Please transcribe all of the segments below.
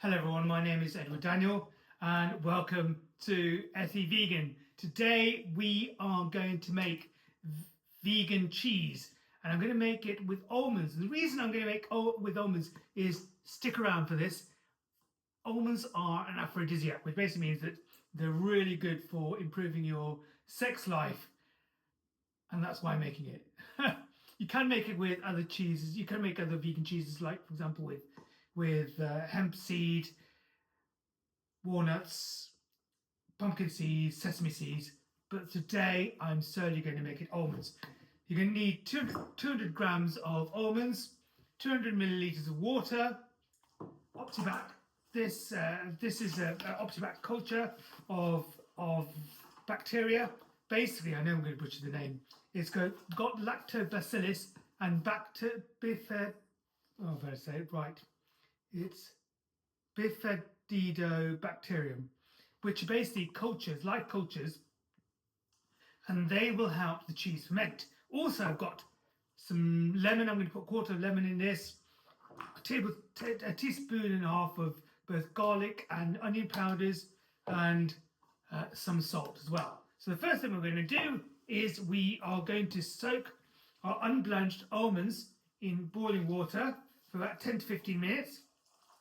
Hello everyone, my name is Edward Daniel and welcome to Earthy Vegan. Today we are going to make vegan cheese and I'm going to make it with almonds. And the reason I'm going to make with almonds is, stick around for this. Almonds are an aphrodisiac, which basically means that they're really good for improving your sex life, and that's why I'm making it. You can make it with other cheeses. You can make other vegan cheeses, like for example with hemp seed, walnuts, pumpkin seeds, sesame seeds. But today I'm solely going to make it almonds. You're going to need 200 grams of almonds, 200 milliliters of water, Optibac. This is an Optibac culture of bacteria. Basically, I know I'm going to butcher the name. It's got lactobacillus and bifidobacterium. Oh, I better say it right. It's bifidobacterium, which are basically cultures, live cultures, and they will help the cheese ferment. Also, I've got some lemon. I'm going to put a quarter of lemon in this, a teaspoon and a half of both garlic and onion powders, and some salt as well. So the first thing we're going to do is we are going to soak our unblanched almonds in boiling water for about 10 to 15 minutes.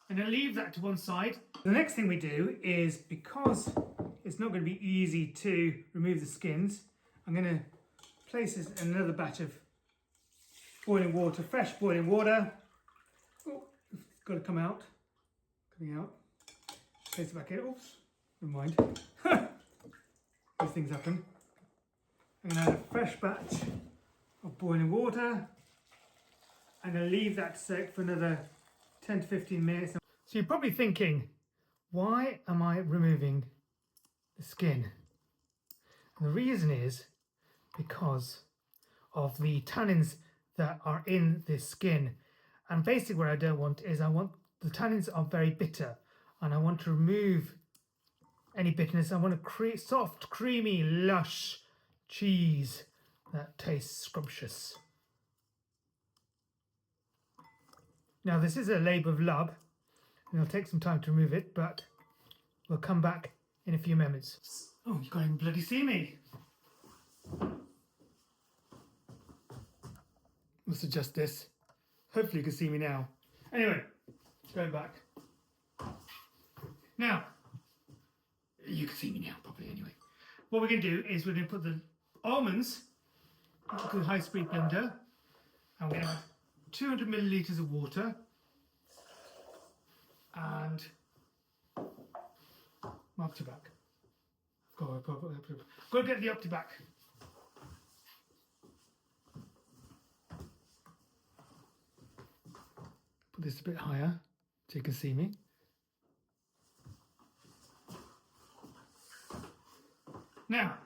And then leave that to one side. The next thing we do is, because it's not going to be easy to remove the skins, I'm going to place this in another batch of boiling water, fresh boiling water. Oh, it's got to come out. Coming out. Place it back in. Oops, never mind. These things happen. I'm going to add a fresh batch of boiling water. I'm going to leave that to soak for another 10 to 15 minutes. So you're probably thinking, why am I removing the skin? And the reason is because of the tannins that are in this skin. And basically what I don't want is, the tannins are very bitter and I want to remove any bitterness. I want to create soft, creamy, lush cheese that tastes scrumptious. Now this is a labour of love and it'll take some time to remove it, but we'll come back in a few moments. Oh, you can't even bloody see me. Let's adjust this. Hopefully you can see me now. Anyway, going back. Now, you can see me now properly anyway. What we're going to do is we're going to put the almonds into the high-speed blender and we're going to add 200 milliliters of water and Optibac. Got to get the Optibac. Put this a bit higher so you can see me. Now,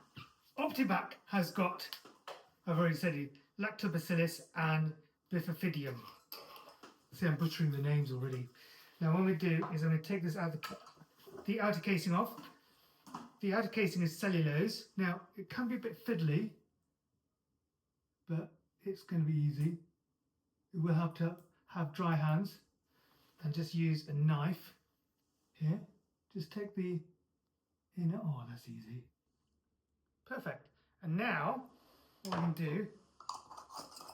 Optibac has got, I've already said it, lactobacillus and bifidobacterium. See, I'm butchering the names already. Now what I'm going to do is I'm going to take this the outer casing off. The outer casing is cellulose. Now it can be a bit fiddly, but it's going to be easy. It will help to have dry hands, and just use a knife here. Just take the inner, oh that's easy. Perfect. And now what we can do,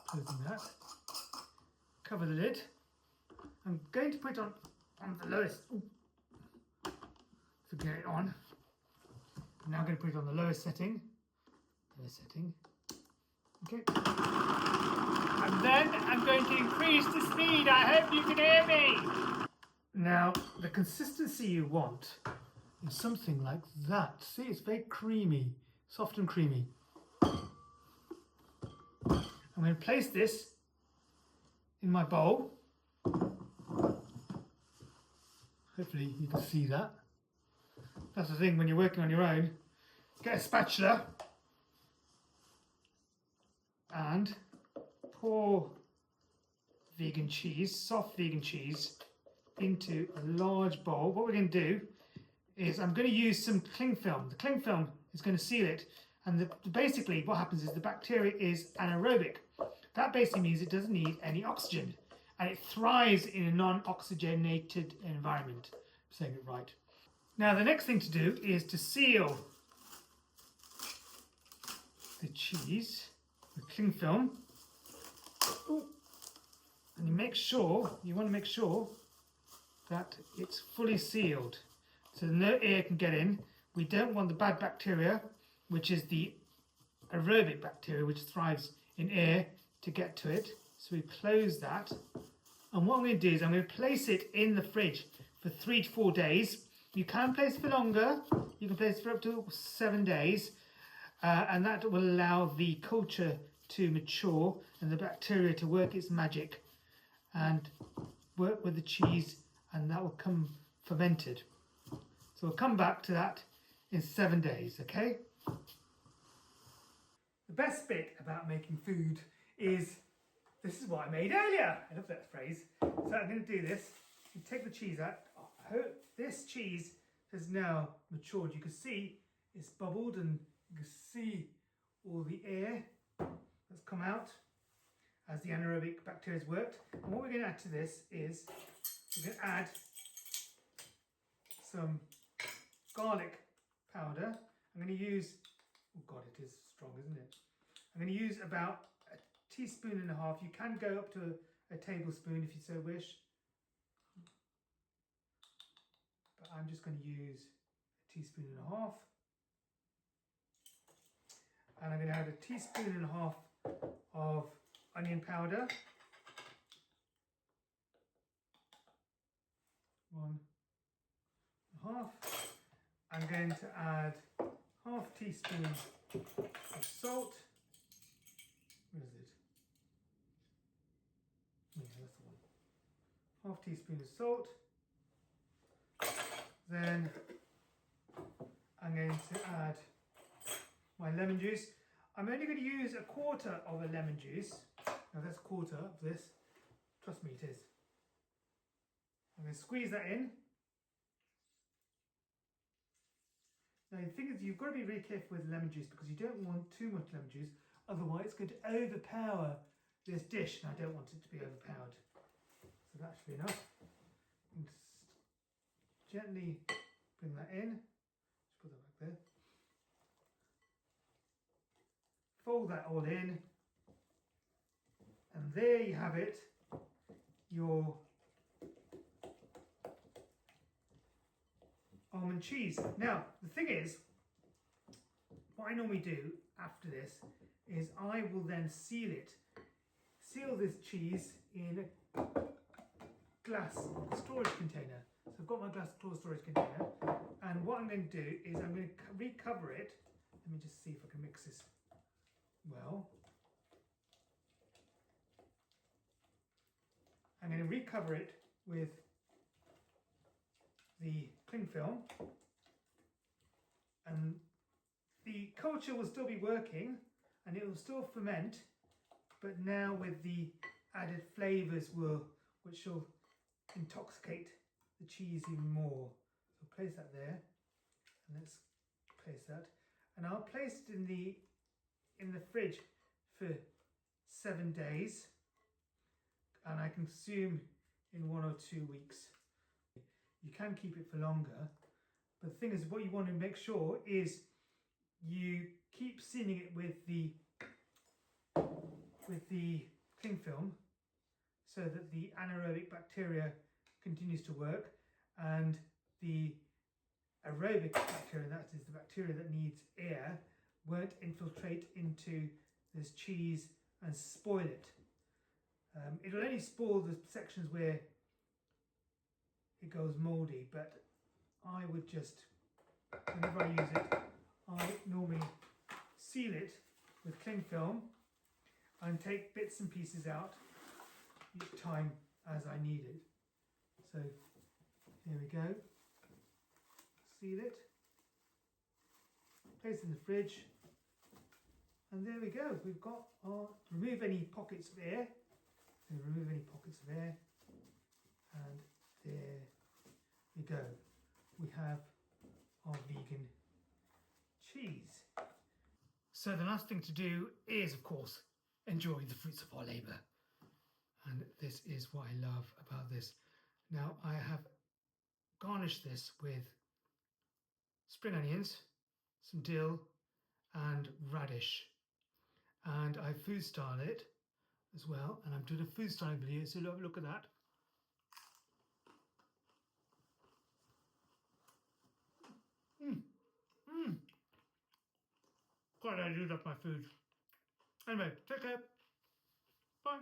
closing that, cover the lid. I'm going to put it on the lowest. Ooh. So get it on. I'm now going to put it on the lowest setting. Okay. And then I'm going to increase the speed. I hope you can hear me. Now, the consistency you want is something like that. See, it's very creamy, soft and creamy. I'm going to place this in my bowl. Hopefully you can see that. That's the thing when you're working on your own. Get a spatula and pour vegan cheese, soft vegan cheese, into a large bowl. What we're going to do is I'm going to use some cling film. The cling film is going to seal it, and basically what happens is the bacteria is anaerobic. That basically means it doesn't need any oxygen and it thrives in a non-oxygenated environment. saying it right. Now the next thing to do is to seal the cheese with cling film. And you want to make sure that it's fully sealed so no air can get in. We don't want the bad bacteria, which is the aerobic bacteria which thrives in air, to get to it. So we close that. And what I'm going to do is I'm going to place it in the fridge for 3 to 4 days. You can place it for longer. You can place it for up to 7 days. And that will allow the culture to mature and the bacteria to work its magic and work with the cheese, and that will come fermented. So we'll come back to that in 7 days, okay? The best bit about making food is, this is what I made earlier. I love that phrase. So I'm going to do this. You take the cheese out. This cheese has now matured. You can see it's bubbled and you can see all the air that's come out as the anaerobic bacteria has worked. And what we're going to add to this is we're going to add some garlic powder. I'm going to use, oh God, it is strong, isn't it? I'm going to use about 1.5 teaspoons. You can go up to a tablespoon if you so wish. But I'm just going to use 1.5 teaspoons. And I'm going to add 1.5 teaspoons of onion powder. 1.5. I'm going to add 1/2 teaspoon of salt. Where is it? Yeah, that's the one. 1/2 teaspoon of salt. Then I'm going to add my lemon juice. I'm only going to use 1/4 of a lemon juice. Now that's 1/4 of this. Trust me, it is. I'm going to squeeze that in. Now the thing is, you've got to be really careful with lemon juice because you don't want too much lemon juice. Otherwise it's going to overpower this dish, and I don't want it to be overpowered. So that should be enough. And gently bring that in. Just put that back there. Fold that all in, and there you have it, your almond cheese. Now the thing is, what I normally do after this is I will then seal this cheese in a glass storage container. So I've got my glass storage container, and what I'm going to do is I'm going to recover it. Let me just see if I can mix this well. I'm going to recover it with the cling film, and the culture will still be working and it will still ferment, but now with the added flavours which will intoxicate the cheese even more. So place that there, and let's place that, and I'll place it in the fridge for 7 days, and I consume in 1 or 2 weeks. You can keep it for longer, but the thing is, what you want to make sure is you keep sealing it with the cling film so that the anaerobic bacteria continues to work, and the aerobic bacteria, that is the bacteria that needs air, won't infiltrate into this cheese and spoil it. It'll only spoil the sections where it goes mouldy, but I would just, whenever I use it, I normally seal it with cling film and take bits and pieces out each time as I need it. So here we go, seal it, place it in the fridge, and there we go. We've got our, remove any pockets of air, and there we go. We have our vegan cheese. So the last thing to do is, of course, enjoy the fruits of our labour. And this is what I love about this. Now I have garnish this with spring onions, some dill and radish. And I food style it as well, and I'm doing a food styling video, so look at that. God, I do love my food. Anyway, take care. Bye.